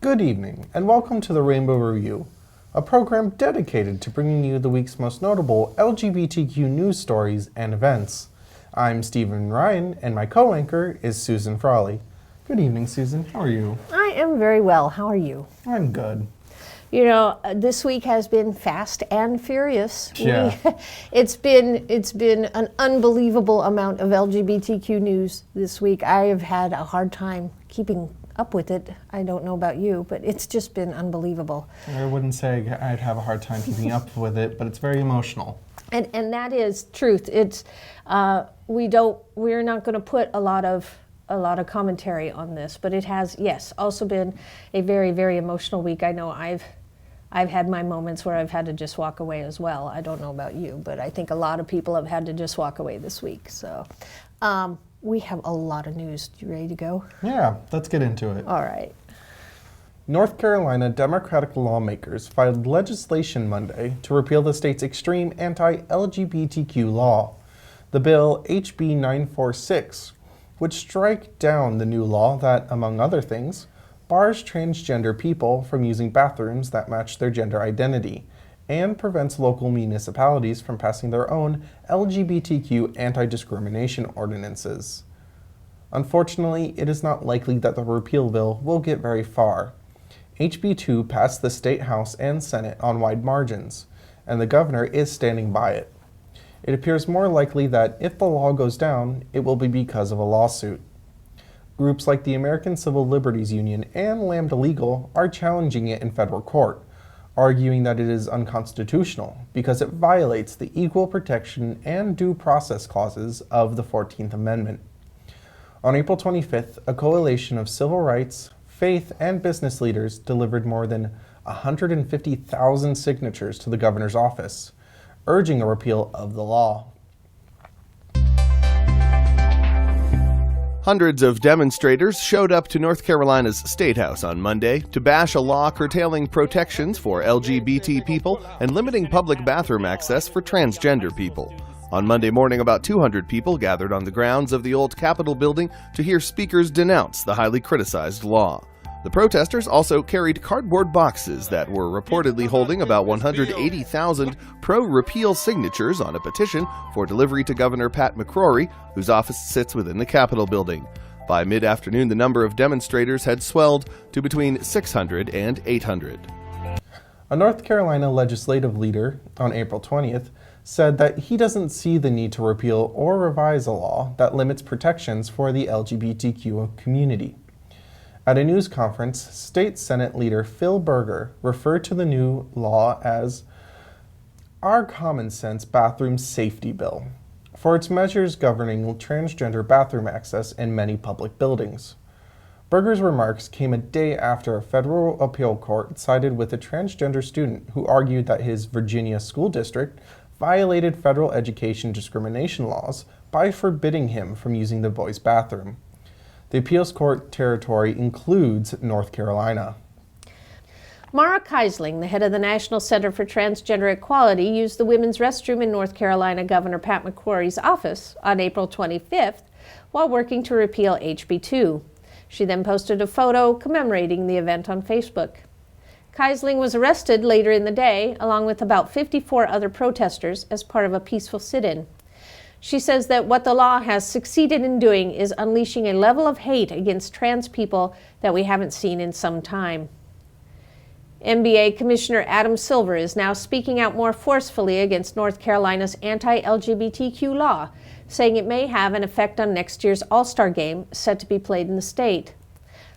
Good evening, and welcome to the Rainbow Review, a program dedicated to bringing you the week's most notable LGBTQ news stories and events. I'm Stephen Ryan, and my co-anchor is Susan Frawley. Good evening, Susan. How are you? I am very well. How are you? I'm good. You know, this week has been fast and furious. Yeah. It's been an unbelievable amount of LGBTQ news this week. I have had a hard time keeping up with it. I don't know about you, but it's just been unbelievable. I wouldn't say I'd have a hard time keeping up with it, but it's very emotional. And that is truth. It's we're not going to put a lot of commentary on this, but it has, yes, also been a very, very emotional week. I know I've had my moments where I've had to just walk away as well. I don't know about you, but I think a lot of people have had to just walk away this week. So we have a lot of news. You ready to go? Yeah, let's get into it. All right. North Carolina Democratic lawmakers filed legislation Monday to repeal the state's extreme anti-LGBTQ law. The bill, HB 946, would strike down the new law that, among other things, bars transgender people from using bathrooms that match their gender identity, and prevents local municipalities from passing their own LGBTQ anti-discrimination ordinances. Unfortunately, it is not likely that the repeal bill will get very far. HB 2 passed the State House and Senate on wide margins, and the governor is standing by it. It appears more likely that if the law goes down, it will be because of a lawsuit. Groups like the American Civil Liberties Union and Lambda Legal are challenging it in federal court, arguing that it is unconstitutional because it violates the equal protection and due process clauses of the 14th Amendment. On April 25th, a coalition of civil rights, faith, and business leaders delivered more than 150,000 signatures to the governor's office, urging a repeal of the law. Hundreds of demonstrators showed up to North Carolina's State House on Monday to bash a law curtailing protections for LGBT people and limiting public bathroom access for transgender people. On Monday morning, about 200 people gathered on the grounds of the old Capitol building to hear speakers denounce the highly criticized law. The protesters also carried cardboard boxes that were reportedly holding about 180,000 pro-repeal signatures on a petition for delivery to Governor Pat McCrory, whose office sits within the Capitol building. By mid-afternoon, the number of demonstrators had swelled to between 600 and 800. A North Carolina legislative leader on April 20th said that he doesn't see the need to repeal or revise a law that limits protections for the LGBTQ community. At a news conference, State Senate leader Phil Berger referred to the new law as our common sense bathroom safety bill for its measures governing transgender bathroom access in many public buildings. Berger's remarks came a day after a federal appeal court sided with a transgender student who argued that his Virginia school district violated federal education discrimination laws by forbidding him from using the boys' bathroom. The appeals court territory includes North Carolina. Mara Keisling, the head of the National Center for Transgender Equality, used the women's restroom in North Carolina Governor Pat McCrory's office on April 25th while working to repeal HB 2. She then posted a photo commemorating the event on Facebook. Keisling was arrested later in the day, along with about 54 other protesters, as part of a peaceful sit-in. She says that what the law has succeeded in doing is unleashing a level of hate against trans people that we haven't seen in some time. NBA Commissioner Adam Silver is now speaking out more forcefully against North Carolina's anti-LGBTQ law, saying it may have an effect on next year's All-Star game set to be played in the state.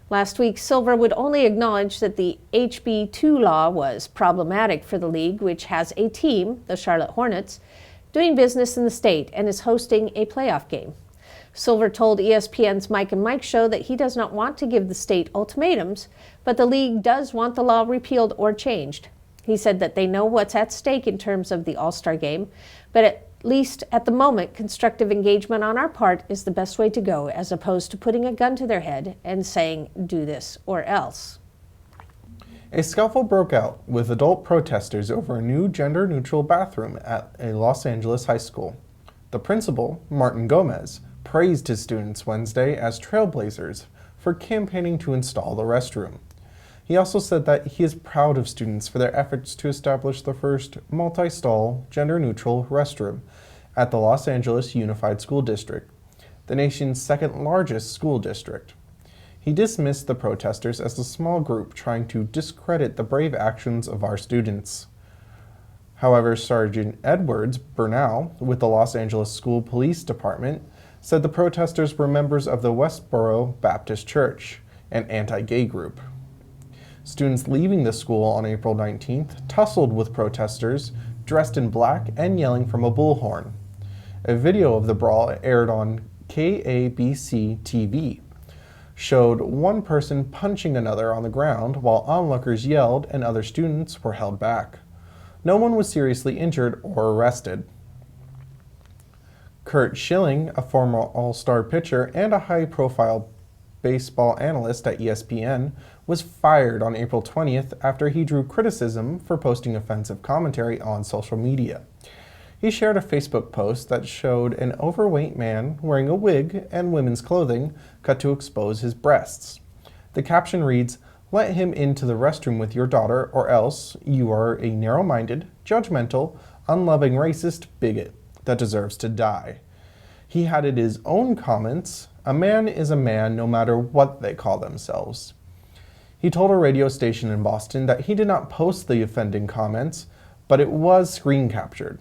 Last week, Silver would only acknowledge that the HB 2 law was problematic for the league, which has a team, the Charlotte Hornets, doing business in the state and is hosting a playoff game. Silver told ESPN's Mike and Mike show that he does not want to give the state ultimatums, but the league does want the law repealed or changed. He said that they know what's at stake in terms of the All-Star game, but at least at the moment, constructive engagement on our part is the best way to go, as opposed to putting a gun to their head and saying, do this or else. A scuffle broke out with adult protesters over a new gender-neutral bathroom at a Los Angeles high school. The principal, Martin Gomez, praised his students Wednesday as trailblazers for campaigning to install the restroom. He He also said that he is proud of students for their efforts to establish the first multi-stall, gender-neutral restroom at the Los Angeles Unified School District, the nation's second largest school district. He dismissed the protesters as a small group trying to discredit the brave actions of our students. However, Sergeant Edwards Bernal with the Los Angeles School Police Department said the protesters were members of the Westboro Baptist Church, an anti-gay group. Students leaving the school on April 19th tussled with protesters dressed in black and yelling from a bullhorn. A video of the brawl aired on KABC TV showed one person punching another on the ground while onlookers yelled and other students were held back. No one was seriously injured or arrested. Curt Schilling, a former All-Star pitcher and a high-profile baseball analyst at ESPN, was fired on April 20th after he drew criticism for posting offensive commentary on social media. He shared a Facebook post that showed an overweight man wearing a wig and women's clothing cut to expose his breasts. The caption reads, "Let him into the restroom with your daughter or else you are a narrow-minded, judgmental, unloving racist bigot that deserves to die." He added his own comments, "A man is a man no matter what they call themselves." He told a radio station in Boston that he did not post the offending comments, but it was screen captured.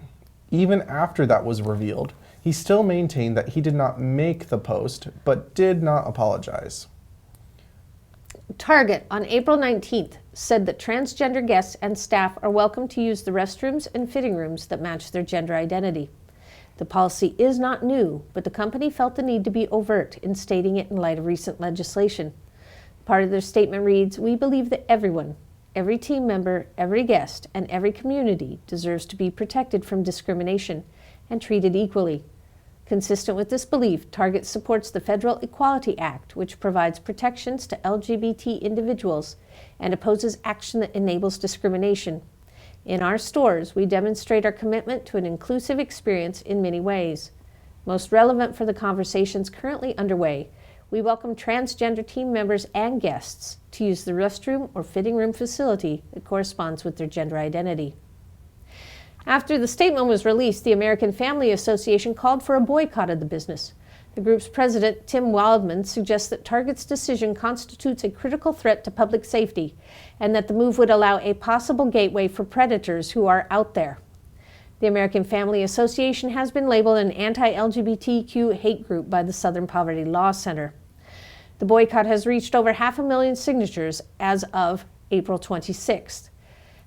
Even after that was revealed, he still maintained that he did not make the post, but did not apologize. Target on April 19th said that transgender guests and staff are welcome to use the restrooms and fitting rooms that match their gender identity. The policy is not new, but the company felt the need to be overt in stating it in light of recent legislation. Part of their statement reads, "We believe that everyone, every team member, every guest, and every community deserves to be protected from discrimination and treated equally." Consistent with this belief, Target supports the Federal Equality Act, which provides protections to LGBT individuals and opposes action that enables discrimination. In our stores, we demonstrate our commitment to an inclusive experience in many ways. Most relevant for the conversations currently underway, we welcome transgender team members and guests to use the restroom or fitting room facility that corresponds with their gender identity. After the statement was released, the American Family Association called for a boycott of the business. The group's president, Tim Wildman, suggests that Target's decision constitutes a critical threat to public safety and that the move would allow a possible gateway for predators who are out there. The American Family Association has been labeled an anti-LGBTQ hate group by the Southern Poverty Law Center. The boycott has reached over 500,000 signatures as of April 26th.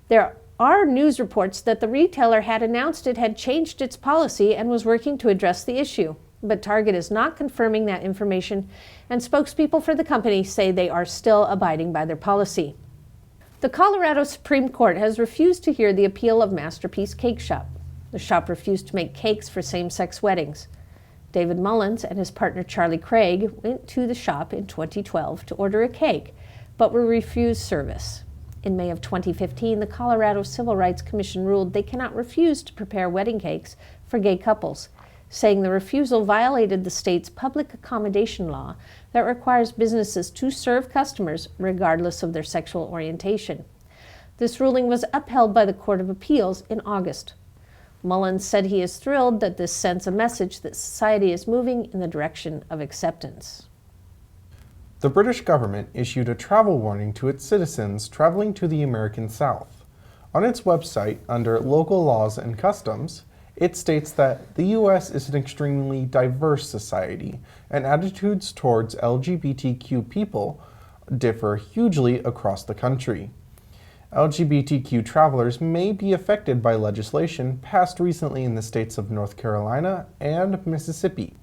There are news reports that the retailer had announced it had changed its policy and was working to address the issue, but Target is not confirming that information, and spokespeople for the company say they are still abiding by their policy. The Colorado Supreme Court has refused to hear the appeal of Masterpiece Cake Shop. The shop refused to make cakes for same-sex weddings. David Mullins and his partner Charlie Craig went to the shop in 2012 to order a cake, but were refused service. In May of 2015, the Colorado Civil Rights Commission ruled they cannot refuse to prepare wedding cakes for gay couples, saying the refusal violated the state's public accommodation law that requires businesses to serve customers regardless of their sexual orientation. This ruling was upheld by the Court of Appeals in August. Mullins said he is thrilled that this sends a message that society is moving in the direction of acceptance. The British government issued a travel warning to its citizens traveling to the American South. On its website, under Local Laws and Customs, it states that the U.S. is an extremely diverse society, and attitudes towards LGBTQ people differ hugely across the country. LGBTQ travelers may be affected by legislation passed recently in the states of North Carolina and Mississippi.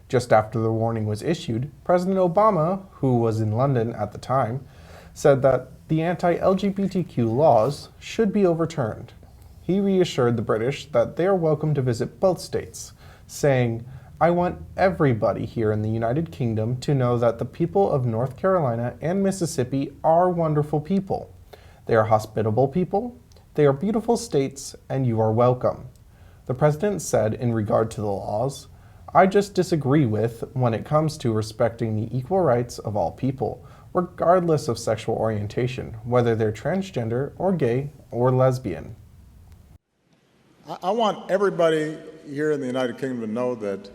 Just after the warning was issued, President Obama, who was in London at the time, said that the anti-LGBTQ laws should be overturned. He reassured the British that they are welcome to visit both states, saying, "I want everybody here in the United Kingdom to know that the people of North Carolina and Mississippi are wonderful people. They are hospitable people, they are beautiful states, and you are welcome." The president said in regard to the laws, "I just disagree with when it comes to respecting the equal rights of all people. regardless of sexual orientation, whether they're transgender or gay or lesbian. I want everybody here in the United Kingdom to know that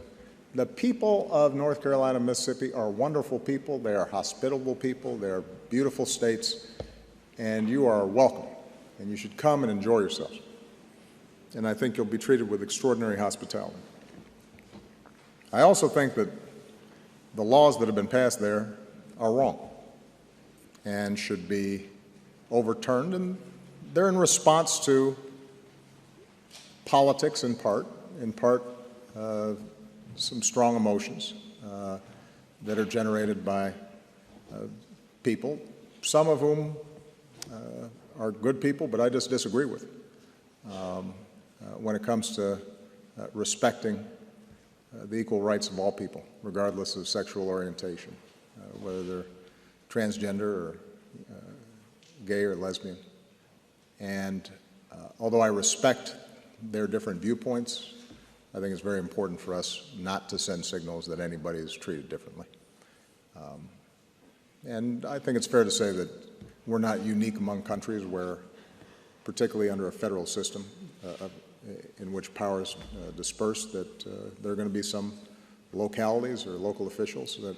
the people of North Carolina and Mississippi are wonderful people. They are hospitable people. They are beautiful states. And you are welcome. And you should come and enjoy yourselves. And I think you'll be treated with extraordinary hospitality. I also think that the laws that have been passed there are wrong and should be overturned. And they're in response to politics in part some strong emotions that are generated by people, some of whom are good people, but I just disagree with when it comes to respecting the equal rights of all people, regardless of sexual orientation, whether they're transgender or gay or lesbian. And although I respect their different viewpoints, I think it's very important for us not to send signals that anybody is treated differently. And I think it's fair to say that we're not unique among countries where, particularly under a federal system in which power is dispersed, that there are going to be some localities or local officials that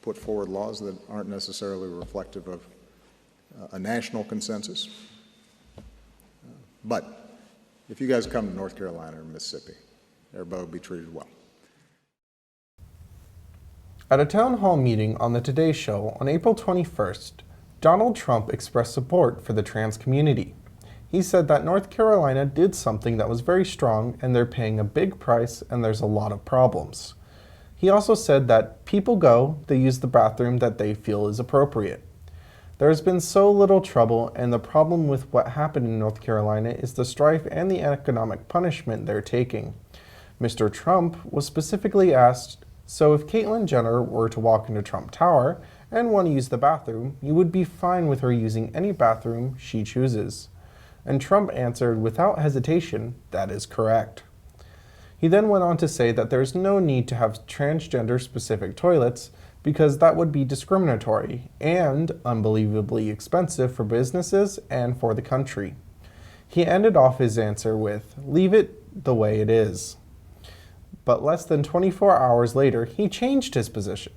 put forward laws that aren't necessarily reflective of a national consensus. But if you guys come to North Carolina or Mississippi, everybody will be treated well. At a town hall meeting on the Today Show on April 21st, Donald Trump expressed support for the trans community. He said that North Carolina did something that was very strong and they're paying a big price and there's a lot of problems. He also said that people go, they use the bathroom that they feel is appropriate. There has been so little trouble, and the problem with what happened in North Carolina is the strife and the economic punishment they're taking. Mr. Trump was specifically asked, so if Caitlyn Jenner were to walk into Trump Tower and want to use the bathroom, you would be fine with her using any bathroom she chooses. And Trump answered without hesitation, that is correct. He then went on to say that there's no need to have transgender-specific toilets because that would be discriminatory and unbelievably expensive for businesses and for the country. He ended off his answer with, leave it the way it is. But less than 24 hours later, he changed his position.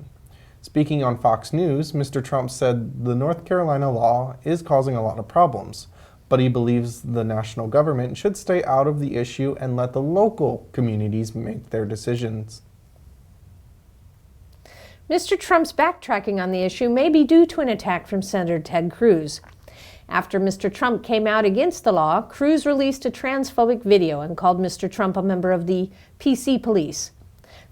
Speaking on Fox News, Mr. Trump said the North Carolina law is causing a lot of problems, but he believes the national government should stay out of the issue and let the local communities make their decisions. Mr. Trump's backtracking on the issue may be due to an attack from Senator Ted Cruz. After Mr. Trump came out against the law, Cruz released a transphobic video and called Mr. Trump a member of the PC police.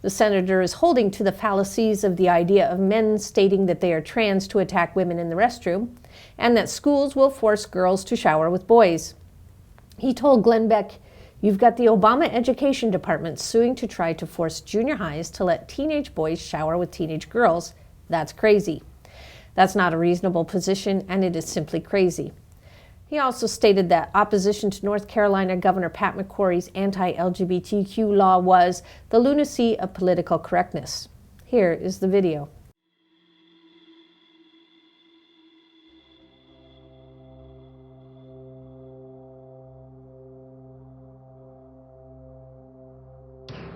The senator is holding to the fallacies of the idea of men stating that they are trans to attack women in the restroom, and that schools will force girls to shower with boys. He told Glenn Beck, "You've got the Obama Education Department suing to try to force junior highs to let teenage boys shower with teenage girls. That's crazy. That's not a reasonable position, and it is simply crazy." He also stated that opposition to North Carolina Governor Pat McCrory's anti-LGBTQ law was the lunacy of political correctness. Here is the video.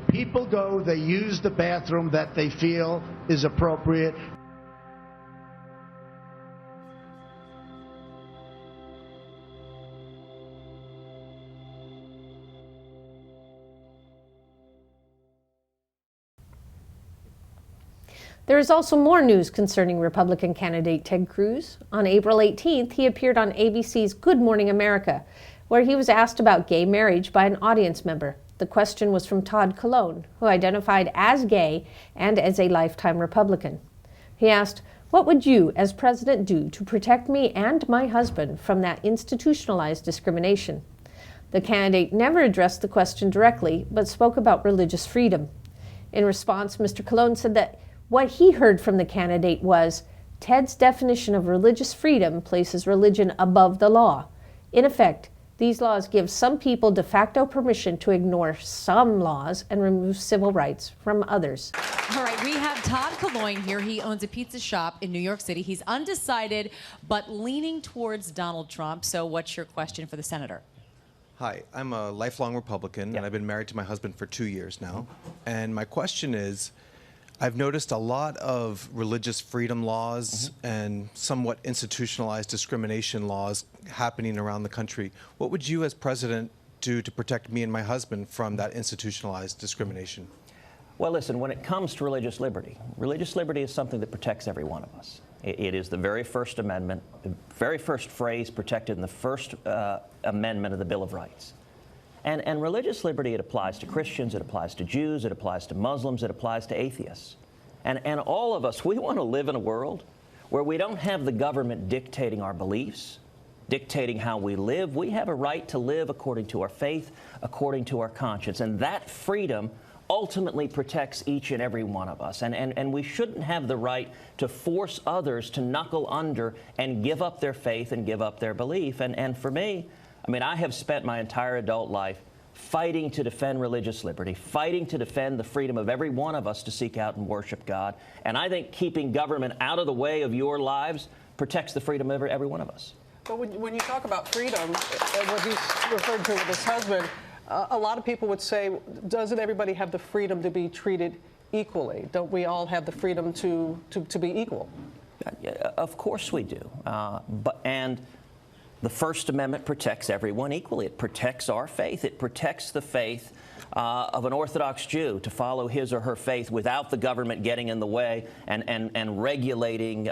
People go, they use the bathroom that they feel is appropriate. There is also more news concerning Republican candidate Ted Cruz. On April 18th, he appeared on ABC's Good Morning America, where he was asked about gay marriage by an audience member. The question was from Todd Colon, who identified as gay and as a lifetime Republican. He asked, "What would you, as president, do to protect me and my husband from that institutionalized discrimination?" The candidate never addressed the question directly, but spoke about religious freedom. In response, Mr. Colon said that what he heard from the candidate was, Ted's definition of religious freedom places religion above the law. In effect, these laws give some people de facto permission to ignore some laws and remove civil rights from others. All right, we have Todd Cologne here. He owns a pizza shop in New York City. He's undecided, but leaning towards Donald Trump. So what's your question for the senator? Hi, I'm a lifelong Republican, and I've been married to my husband for 2 years now. And my question is, I've noticed a lot of religious freedom laws and somewhat institutionalized discrimination laws happening around the country. What would you as president do to protect me and my husband from that institutionalized discrimination? Well, listen, when it comes to religious liberty is something that protects every one of us. It is the very First Amendment, the very first phrase protected in the First Amendment of the Bill of Rights. And religious liberty, it applies to Christians, it applies to Jews, it applies to Muslims, it applies to atheists. And all of us, we want to live in a world where we don't have the government dictating our beliefs, dictating how we live. We have a right to live according to our faith, according to our conscience. And that freedom ultimately protects each and every one of us. And we shouldn't have the right to force others to knuckle under and give up their faith and give up their belief. And for me, I mean, I have spent my entire adult life fighting to defend religious liberty, fighting to defend the freedom of every one of us to seek out and worship God. And I think keeping government out of the way of your lives protects the freedom of every one of us. But when you talk about freedom, what he's referred to with his husband, a lot of people would say, doesn't everybody have the freedom to be treated equally? Don't we all have the freedom to be equal? Of course we do. And the First Amendment protects everyone equally. It protects our faith. It protects the faith of an Orthodox Jew to follow his or her faith without the government getting in the way and regulating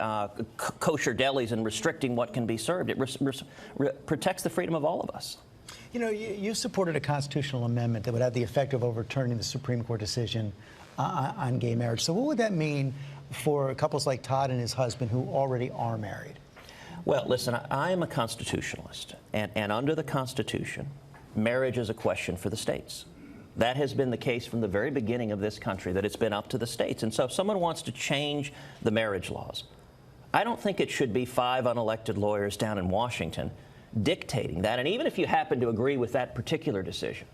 kosher delis and restricting what can be served. It protects the freedom of all of us. You know, you supported a constitutional amendment that would have the effect of overturning the Supreme Court decision on gay marriage. So what would that mean for couples like Todd and his husband who already are married? Well, listen, I am a constitutionalist, and under the Constitution, marriage is a question for the states. That has been the case from the very beginning of this country, that it's been up to the states. And so if someone wants to change the marriage laws, I don't think it should be 5 unelected lawyers down in Washington dictating that. And even if you happen to agree with that particular decision,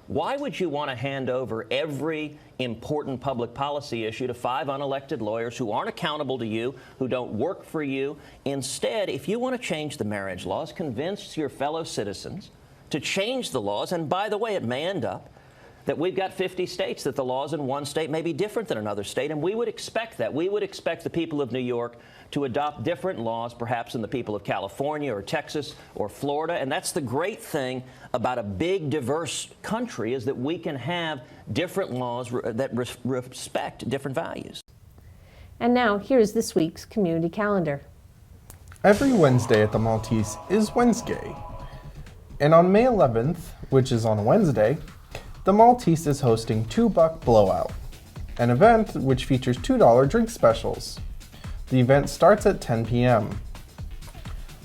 why would you want to hand over every important public policy issue to 5 unelected lawyers who aren't accountable to you, who don't work for you? Instead, if you want to change the marriage laws, convince your fellow citizens to change the laws. And by the way, it may end up that we've got 50 states that the laws in one state may be different than another state, and we would expect that. We would expect the people of New York to adopt different laws, perhaps, than the people of California or Texas or Florida. And that's the great thing about a big, diverse country, is that we can have different laws that respect different values. And now, here's this week's community calendar. Every Wednesday at the Maltese is Wednesday. And on May 11th, which is on Wednesday, the Maltese is hosting $2 Blowout, an event which features $2 drink specials. The event starts at 10 p.m.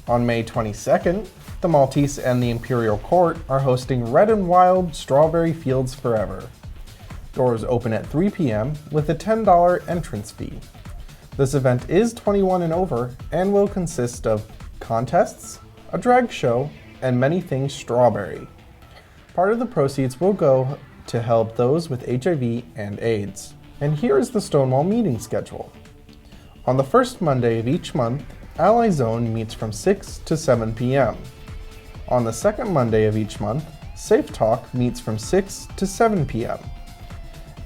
On May 22nd, the Maltese and the Imperial Court are hosting Red and Wild Strawberry Fields Forever. Doors open at 3 p.m. with a $10 entrance fee. This event is 21 and over and will consist of contests, a drag show, and many things strawberry. Part of the proceeds will go to help those with HIV and AIDS. And here is the Stonewall meeting schedule. On the first Monday of each month, Ally Zone meets from 6 to 7 p.m. On the second Monday of each month, Safe Talk meets from 6 to 7 p.m.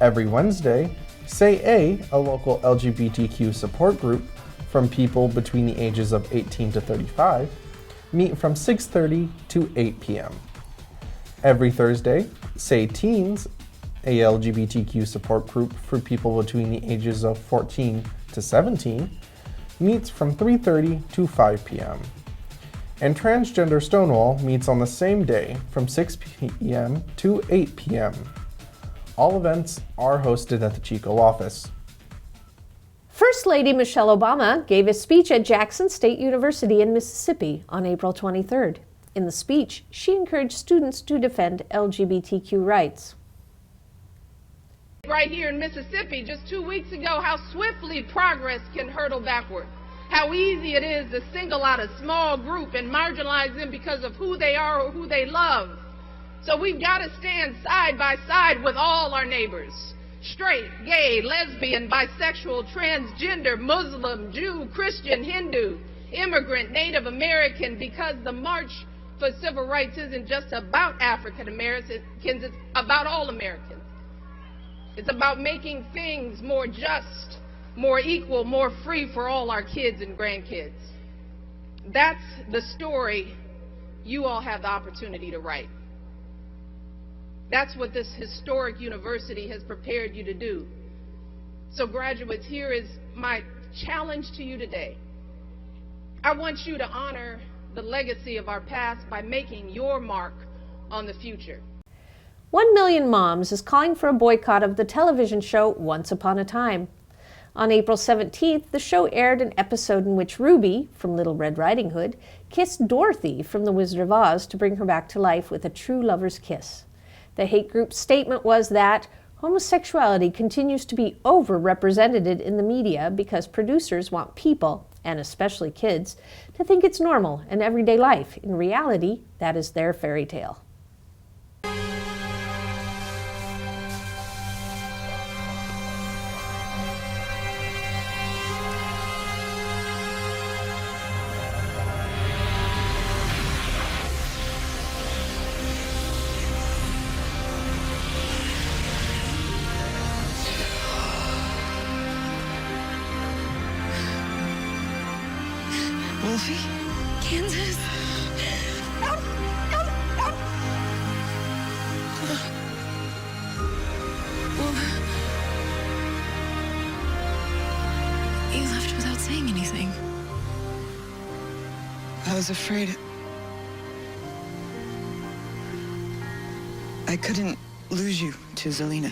Every Wednesday, Say a local LGBTQ support group from people between the ages of 18 to 35, meet from 6:30 to 8 p.m. Every Thursday, Say Teens, a LGBTQ support group for people between the ages of 14 to 17, meets from 3:30 to 5 p.m. And Transgender Stonewall meets on the same day from 6 p.m. to 8 p.m. All events are hosted at the Chico office. First Lady Michelle Obama gave a speech at Jackson State University in Mississippi on April 23rd. In the speech, she encouraged students to defend LGBTQ rights. Right here in Mississippi, just 2 weeks ago, how swiftly progress can hurtle backward. How easy it is to single out a small group and marginalize them because of who they are or who they love. So we've got to stand side by side with all our neighbors. straight, gay, lesbian, bisexual, transgender, Muslim, Jew, Christian, Hindu, immigrant, Native American, because the March for Civil Rights isn't just about African Americans, it's about all Americans. It's about making things more just, more equal, more free for all our kids and grandkids. That's the story you all have the opportunity to write. That's what this historic university has prepared you to do. So graduates, here is my challenge to you today. I want you to honor the legacy of our past by making your mark on the future. 1 Million Moms is calling for a boycott of the television show Once Upon a Time. On April 17th, the show aired an episode in which Ruby, from Little Red Riding Hood, kissed Dorothy from The Wizard of Oz to bring her back to life with a true lover's kiss. The hate group's statement was that homosexuality continues to be overrepresented in the media because producers want people, and especially kids, to think it's normal and everyday life. In reality, that is their fairy tale. Wolfie? Kansas? Out! Out! Out! Well, you left without saying anything. I was afraid I couldn't lose you to Zelina.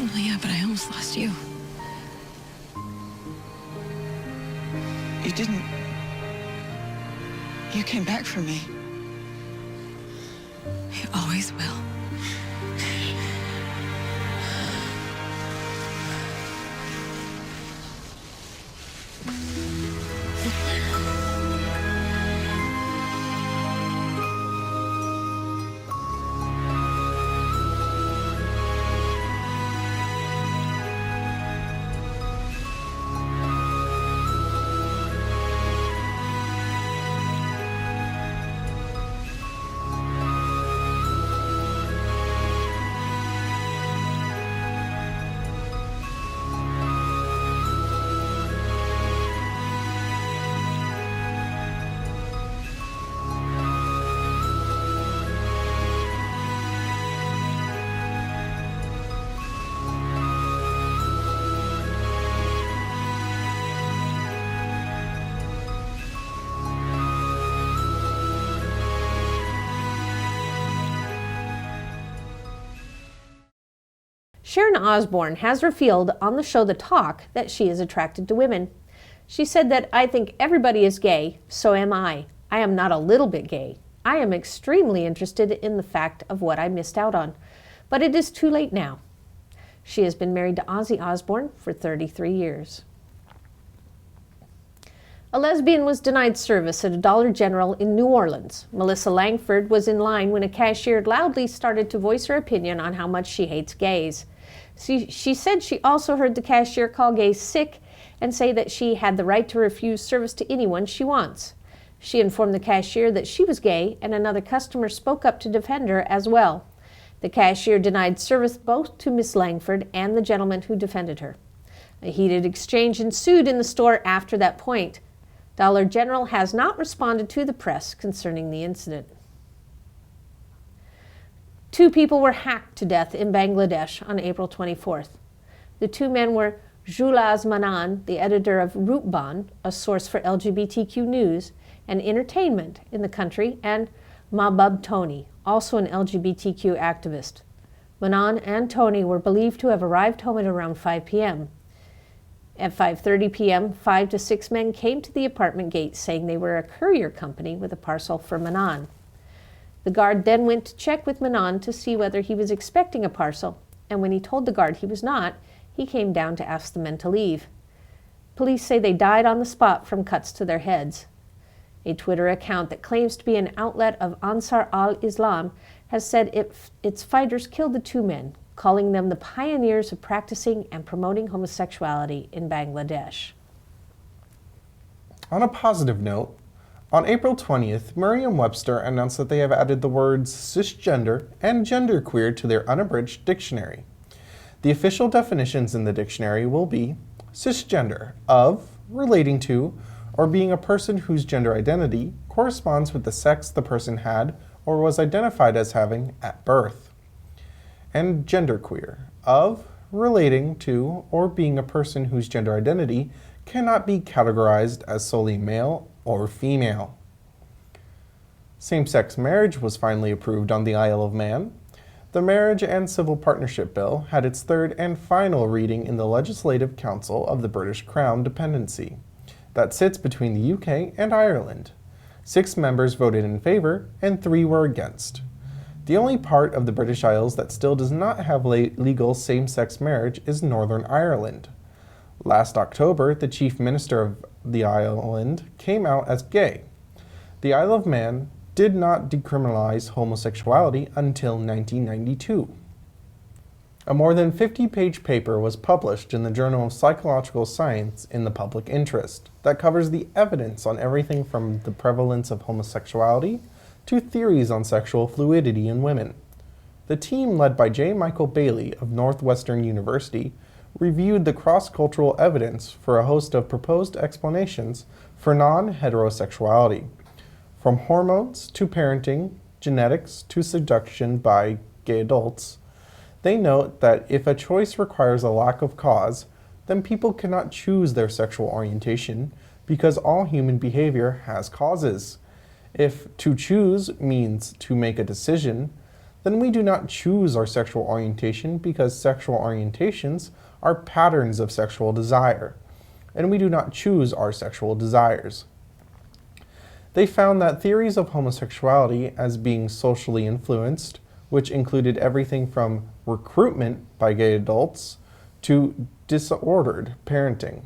Well, yeah, but I almost lost you. You didn't. You came back for me. I always will. Sharon Osbourne has revealed on the show The Talk that she is attracted to women. She said that, "I think everybody is gay, so am I. I am not a little bit gay. I am extremely interested in the fact of what I missed out on, but it is too late now." She has been married to Ozzy Osbourne for 33 years. A lesbian was denied service at a Dollar General in New Orleans. Melissa Langford was in line when a cashier loudly started to voice her opinion on how much she hates gays. She said she also heard the cashier call gays sick and say that she had the right to refuse service to anyone she wants. She informed the cashier that she was gay, and another customer spoke up to defend her as well. The cashier denied service both to Miss Langford and the gentleman who defended her. A heated exchange ensued in the store after that point. Dollar General has not responded to the press concerning the incident. 2 people were hacked to death in Bangladesh on April 24th. The 2 men were Julaz Manan, the editor of Rootban, a source for LGBTQ news and entertainment in the country, and Mahbub Tony, also an LGBTQ activist. Manan and Tony were believed to have arrived home at around 5 p.m. At 5:30 p.m., 5 to 6 men came to the apartment gate saying they were a courier company with a parcel for Manan. The guard then went to check with Manan to see whether he was expecting a parcel, and when he told the guard he was not, he came down to ask the men to leave. Police say they died on the spot from cuts to their heads. A Twitter account that claims to be an outlet of Ansar al-Islam has said its fighters killed the two men, calling them the pioneers of practicing and promoting homosexuality in Bangladesh. On a positive note, on April 20th, Merriam-Webster announced that they have added the words cisgender and genderqueer to their unabridged dictionary. The official definitions in the dictionary will be cisgender, of, relating to, or being a person whose gender identity corresponds with the sex the person had or was identified as having at birth, and genderqueer, of, relating to, or being a person whose gender identity cannot be categorized as solely male or female. Same-sex marriage was finally approved on the Isle of Man. The Marriage and Civil Partnership Bill had its third and final reading in the Legislative Council of the British Crown Dependency that sits between the UK and Ireland. 6 members voted in favor and 3 were against. The only part of the British Isles that still does not have legal same-sex marriage is Northern Ireland. Last October, the Chief Minister of the island came out as gay. The Isle of Man did not decriminalize homosexuality until 1992. A more than 50-page paper was published in the Journal of Psychological Science in the public interest that covers the evidence on everything from the prevalence of homosexuality to theories on sexual fluidity in women. The team, led by J. Michael Bailey of Northwestern University, reviewed the cross-cultural evidence for a host of proposed explanations for non-heterosexuality, from hormones to parenting, genetics to seduction by gay adults. They note that if a choice requires a lack of cause, then people cannot choose their sexual orientation because all human behavior has causes. If to choose means to make a decision, then we do not choose our sexual orientation because sexual orientations are patterns of sexual desire, and we do not choose our sexual desires. They found that theories of homosexuality as being socially influenced, which included everything from recruitment by gay adults to disordered parenting,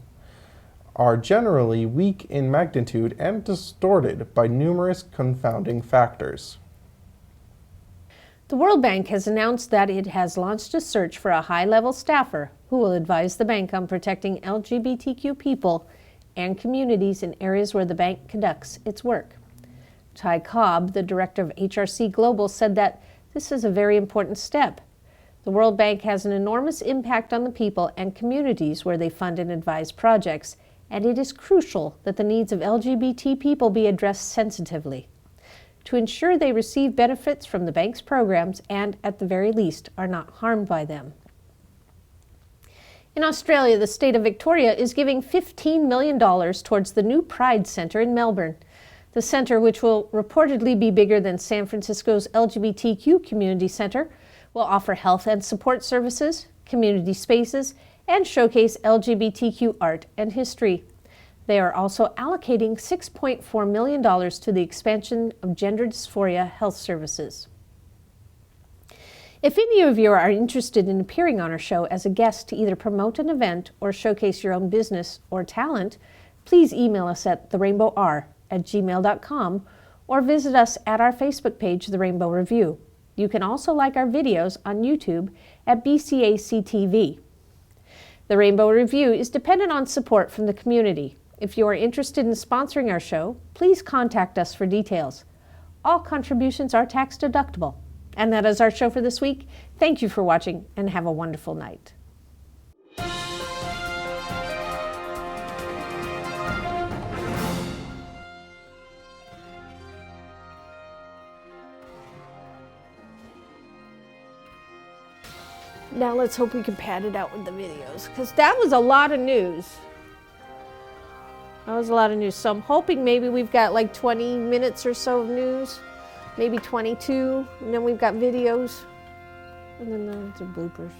are generally weak in magnitude and distorted by numerous confounding factors. The World Bank has announced that it has launched a search for a high-level staffer who will advise the bank on protecting LGBTQ people and communities in areas where the bank conducts its work. Ty Cobb, the director of HRC Global, said that this is a very important step. The World Bank has an enormous impact on the people and communities where they fund and advise projects, and it is crucial that the needs of LGBT people be addressed sensitively, to ensure they receive benefits from the bank's programs and, at the very least, are not harmed by them. In Australia, the state of Victoria is giving $15 million towards the new Pride Centre in Melbourne. The centre, which will reportedly be bigger than San Francisco's LGBTQ Community Centre, will offer health and support services, community spaces, and showcase LGBTQ art and history. They are also allocating $6.4 million to the expansion of gender dysphoria health services. If any of you are interested in appearing on our show as a guest to either promote an event or showcase your own business or talent, please email us at therainbowr@gmail.com or visit us at our Facebook page, The Rainbow Review. You can also like our videos on YouTube at BCAC TV. The Rainbow Review is dependent on support from the community. If you are interested in sponsoring our show, please contact us for details. All contributions are tax deductible. And that is our show for this week. Thank you for watching and have a wonderful night. Now let's hope we can pad it out with the videos, because that was a lot of news. That was a lot of news. So I'm hoping maybe we've got like 20 minutes or so of news. Maybe 22, and then we've got videos, and then the bloopers.